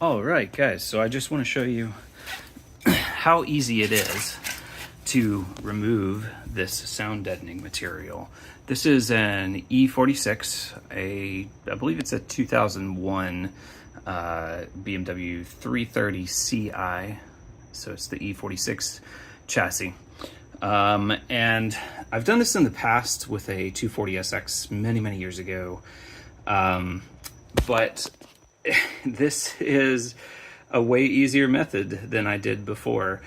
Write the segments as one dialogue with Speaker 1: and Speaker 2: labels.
Speaker 1: All right, guys, so I just want to show you how easy it is to remove this sound deadening material. This is an E46, I believe it's a 2001 BMW 330 Ci, so it's the E46 chassis. And I've done this in the past with a 240SX many years ago, but this is a way easier method than I did before.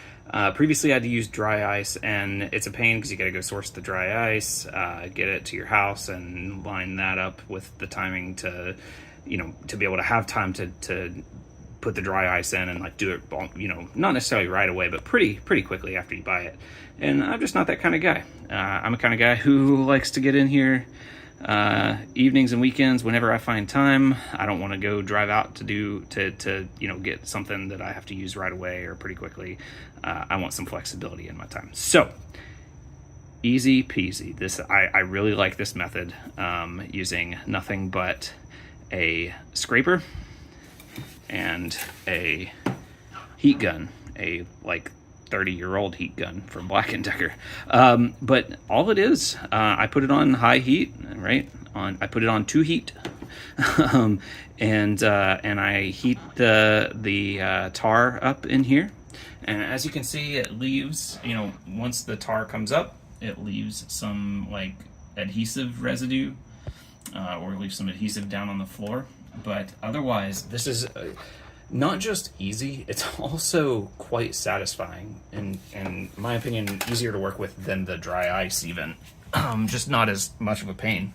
Speaker 1: Previously I had to use dry ice, and it's a pain because you got to go source the dry ice, get it to your house and line that up with the timing to, to be able to have time to put the dry ice in and like do it, not necessarily right away, but pretty quickly after you buy it. And I'm just not that kind of guy. I'm a kind of guy who likes to get in here evenings and weekends whenever I find time. I don't want to go drive out to get something that I have to use right away or pretty quickly. I want some flexibility in my time. So easy peasy. I really like this method, using nothing but a scraper and a heat gun, a like 30-year-old heat gun from Black & Decker. But all it is, I put it on high heat, right? I put it on 2 heat, and I heat the tar up in here. And as you can see, it leaves, once the tar comes up, it leaves some like adhesive residue, or leaves some adhesive down on the floor. But otherwise, this is not just easy, it's also quite satisfying, and in my opinion, easier to work with than the dry ice even. Just not as much of a pain.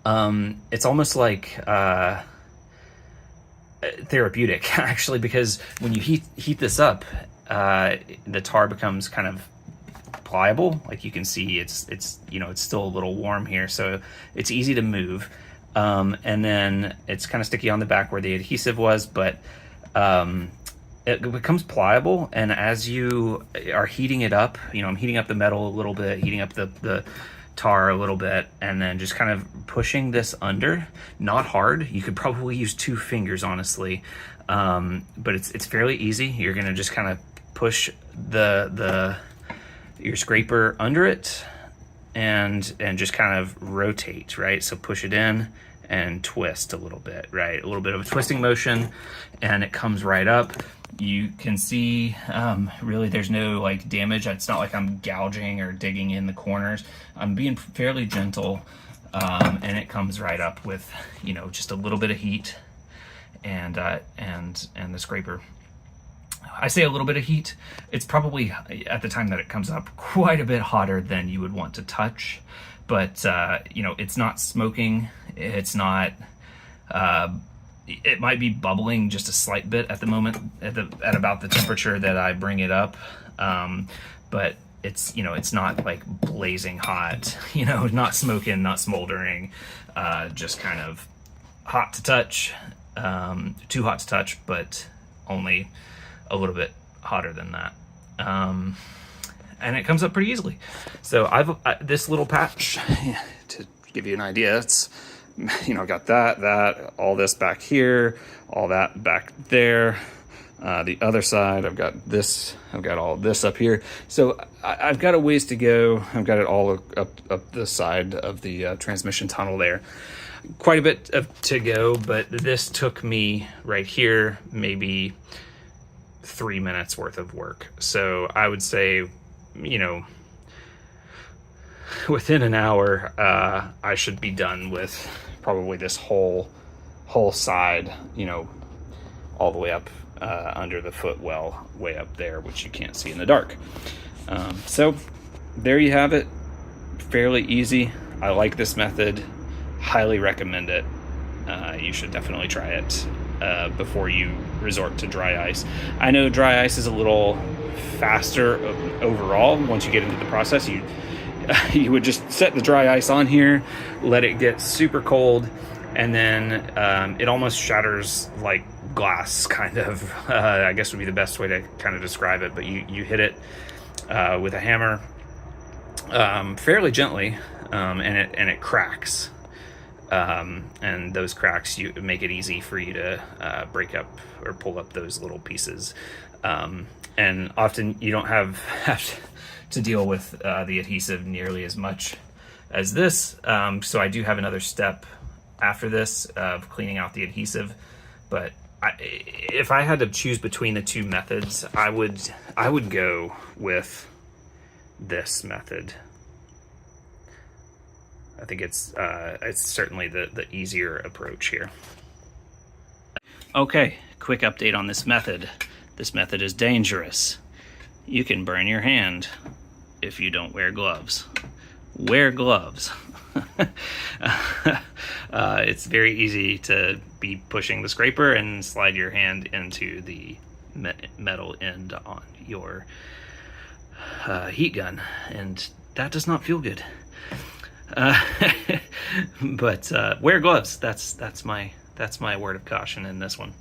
Speaker 1: It's almost like therapeutic, actually, because when you heat this up, the tar becomes kind of pliable. Like you can see, it's still a little warm here, so it's easy to move. And then it's kind of sticky on the back where the adhesive was, but it becomes pliable. And as you are heating it up, I'm heating up the metal a little bit, heating up the tar a little bit, and then just kind of pushing this under. Not hard. You could probably use 2 fingers, honestly, but it's fairly easy. You're gonna just kind of push your scraper under it, and just kind of rotate, right? So push it in and twist a little bit, right? A little bit of a twisting motion, and it comes right up. You can see, really there's no like damage. It's not like I'm gouging or digging in the corners. I'm being fairly gentle, and it comes right up with, just a little bit of heat and the scraper. I say a little bit of heat. It's probably, at the time that it comes up, quite a bit hotter than you would want to touch. But, it's not smoking. It's not, it might be bubbling just a slight bit at the moment, at about the temperature that I bring it up. But it's, it's not like blazing hot, not smoking, not smoldering, just kind of hot to touch, too hot to touch, but only a little bit hotter than that. And it comes up pretty easily. So this little patch, to give you an idea, it's, got that, all this back here, all that back there. The other side, I've got all this up here. So I've got a ways to go. I've got it all up the side of the transmission tunnel there. Quite a bit to go, but this took me right here maybe 3 minutes worth of work. So I would say, within an hour, I should be done with probably this whole side, all the way up under the footwell, way up there, which you can't see in the dark. So there you have it. Fairly easy. I like this method. Highly recommend it. You should definitely try it before you resort to dry ice. I know dry ice is a little faster overall. Once you get into the process, you would just set the dry ice on here, let it get super cold, and then it almost shatters like glass, kind of. I guess would be the best way to kind of describe it. But you hit it with a hammer fairly gently, and it cracks. and those cracks make it easy for you to break up or pull up those little pieces. And often you don't have to deal with the adhesive nearly as much as this. So I do have another step after this of cleaning out the adhesive, but if I had to choose between the two methods, I would go with this method. I think it's certainly the easier approach here. Okay, quick update on this method. This method is dangerous. You can burn your hand if you don't wear gloves. Wear gloves. It's very easy to be pushing the scraper and slide your hand into the metal end on your heat gun, and that does not feel good. But wear gloves. That's my word of caution in this one.